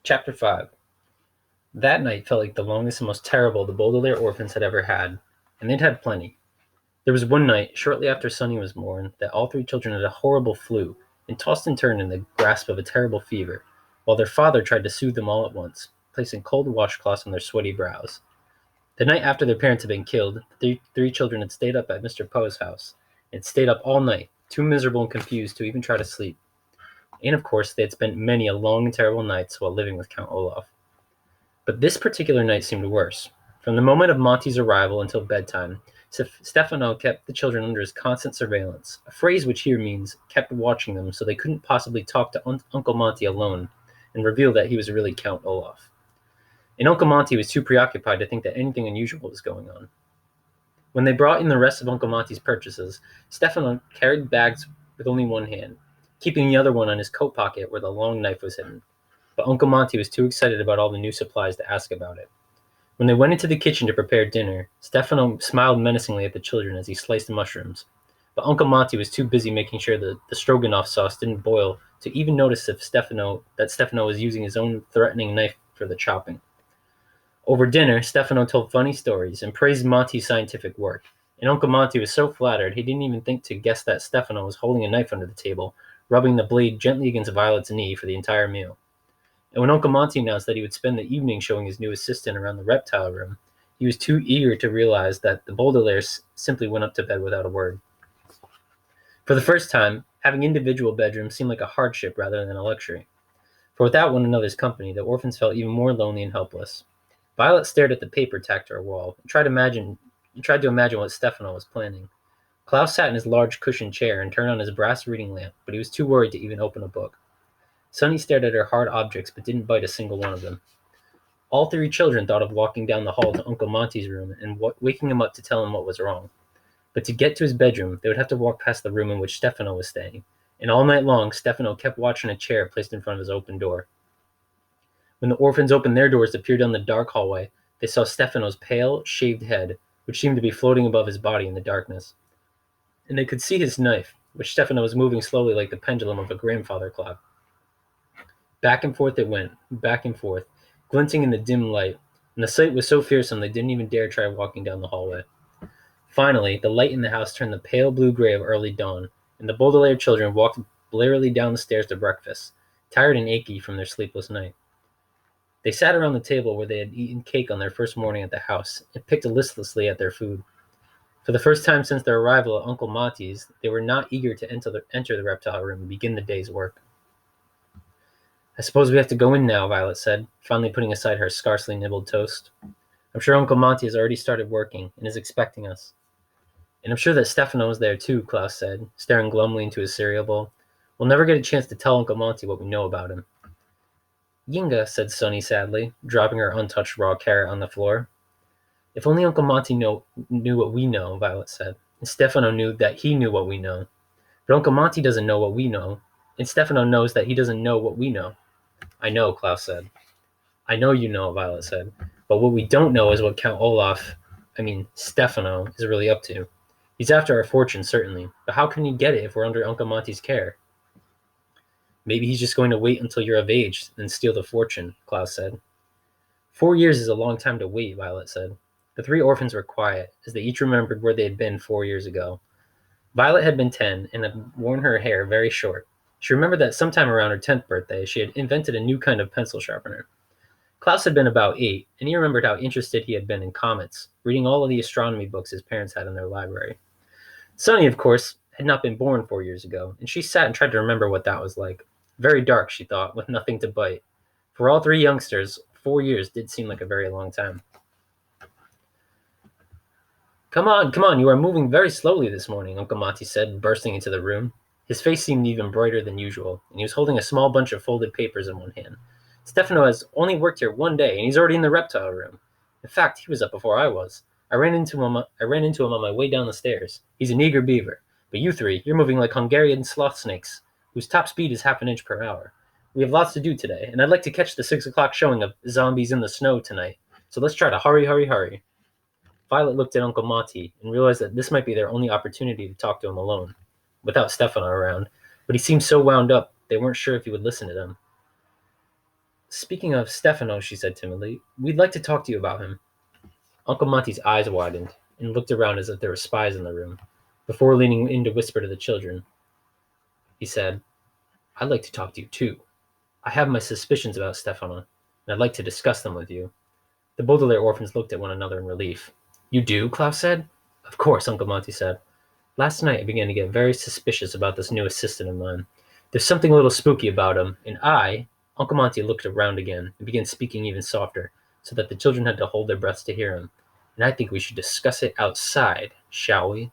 Chapter 5. That night felt like the longest and most terrible the Baudelaire orphans had ever had, and they'd had plenty. There was one night, shortly after Sonny was born, that all three children had a horrible flu and tossed and turned in the grasp of a terrible fever, while their father tried to soothe them all at once, placing cold washcloths on their sweaty brows. The night after their parents had been killed, the three children had stayed up at Mr. Poe's house, and had stayed up all night, too miserable and confused to even try to sleep. And of course, they had spent many a long and terrible nights while living with Count Olaf. But this particular night seemed worse. From the moment of Monty's arrival until bedtime, Stefano kept the children under his constant surveillance, a phrase which here means kept watching them so they couldn't possibly talk to Uncle Monty alone and reveal that he was really Count Olaf. And Uncle Monty was too preoccupied to think that anything unusual was going on. When they brought in the rest of Uncle Monty's purchases, Stefano carried bags with only one hand, keeping the other one on his coat pocket where the long knife was hidden. But Uncle Monty was too excited about all the new supplies to ask about it. When they went into the kitchen to prepare dinner, Stefano smiled menacingly at the children as he sliced the mushrooms. But Uncle Monty was too busy making sure that the stroganoff sauce didn't boil to even notice that Stefano was using his own threatening knife for the chopping. Over dinner, Stefano told funny stories and praised Monty's scientific work, and Uncle Monty was so flattered he didn't even think to guess that Stefano was holding a knife under the table, rubbing the blade gently against Violet's knee for the entire meal. And when Uncle Monty announced that he would spend the evening showing his new assistant around the Reptile Room, he was too eager to realize that the Baudelaires simply went up to bed without a word. For the first time, having individual bedrooms seemed like a hardship rather than a luxury. For without one another's company, the orphans felt even more lonely and helpless. Violet stared at the paper tacked to her wall and tried to imagine what Stefano was planning. Klaus sat in his large cushioned chair and turned on his brass reading lamp, but he was too worried to even open a book. Sonny stared at her hard objects but didn't bite a single one of them. All three children thought of walking down the hall to Uncle Monty's room and waking him up to tell him what was wrong. But to get to his bedroom, they would have to walk past the room in which Stefano was staying, and all night long Stefano kept watching a chair placed in front of his open door. When the orphans opened their doors to peer down the dark hallway, they saw Stefano's pale, shaved head, which seemed to be floating above his body in the darkness. And they could see his knife, which Stefano was moving slowly like the pendulum of a grandfather clock. Back and forth it went, back and forth, glinting in the dim light, and the sight was so fearsome they didn't even dare try walking down the hallway. Finally, the light in the house turned the pale blue gray of early dawn, and the Baudelaire children walked blearily down the stairs to breakfast, tired and achy from their sleepless night. They sat around the table where they had eaten cake on their first morning at the house, and picked listlessly at their food. For the first time since their arrival at Uncle Monty's, they were not eager to enter the reptile room and begin the day's work. "I suppose we have to go in now," Violet said, finally putting aside her scarcely nibbled toast. "I'm sure Uncle Monty has already started working and is expecting us." "And I'm sure that Stefano is there too," Klaus said, staring glumly into his cereal bowl. "We'll never get a chance to tell Uncle Monty what we know about him." "Yinga," said Sonny sadly, dropping her untouched raw carrot on the floor. "If only Uncle Monty knew what we know," Violet said, "and Stefano knew that he knew what we know. But Uncle Monty doesn't know what we know, and Stefano knows that he doesn't know what we know." "I know," Klaus said. "I know you know," Violet said. "But what we don't know is what Stefano, is really up to. He's after our fortune, certainly, but how can he get it if we're under Uncle Monty's care?" "Maybe he's just going to wait until you're of age, then steal the fortune," Klaus said. 4 years is a long time to wait," Violet said. The three orphans were quiet, as they each remembered where they had been 4 years ago. Violet had been 10 and had worn her hair very short. She remembered that sometime around her 10th birthday, she had invented a new kind of pencil sharpener. Klaus had been about 8, and he remembered how interested he had been in comets, reading all of the astronomy books his parents had in their library. Sonny, of course, had not been born 4 years ago, and she sat and tried to remember what that was like. Very dark, she thought, with nothing to bite. For all three youngsters, 4 years did seem like a very long time. Come on, you are moving very slowly this morning," Uncle Monty said, bursting into the room. His face seemed even brighter than usual, and he was holding a small bunch of folded papers in one hand. "Stefano has only worked here 1 day, and he's already in the reptile room. In fact, he was up before I was. I ran into him on my way down the stairs. He's an eager beaver. But you three, you're moving like Hungarian sloth snakes, whose top speed is half an inch per hour. We have lots to do today, and I'd like to catch the 6 o'clock showing of Zombies in the Snow tonight. So let's try to hurry. Violet looked at Uncle Monty and realized that this might be their only opportunity to talk to him alone, without Stefano around, but he seemed so wound up they weren't sure if he would listen to them. Speaking of Stefano, she said timidly, we'd like to talk to you about him. Uncle Monty's eyes widened and looked around as if there were spies in the room. Before leaning in to whisper to the children, he said, I'd like to talk to you too. I have my suspicions about Stefano, and I'd like to discuss them with you. The Baudelaire orphans looked at one another in relief. You do? Klaus said. Of course, Uncle Monty said. Last night I began to get very suspicious about this new assistant of mine. There's something a little spooky about him, and Uncle Monty looked around again and began speaking even softer, so that the children had to hold their breaths to hear him. And I think we should discuss it outside, shall we?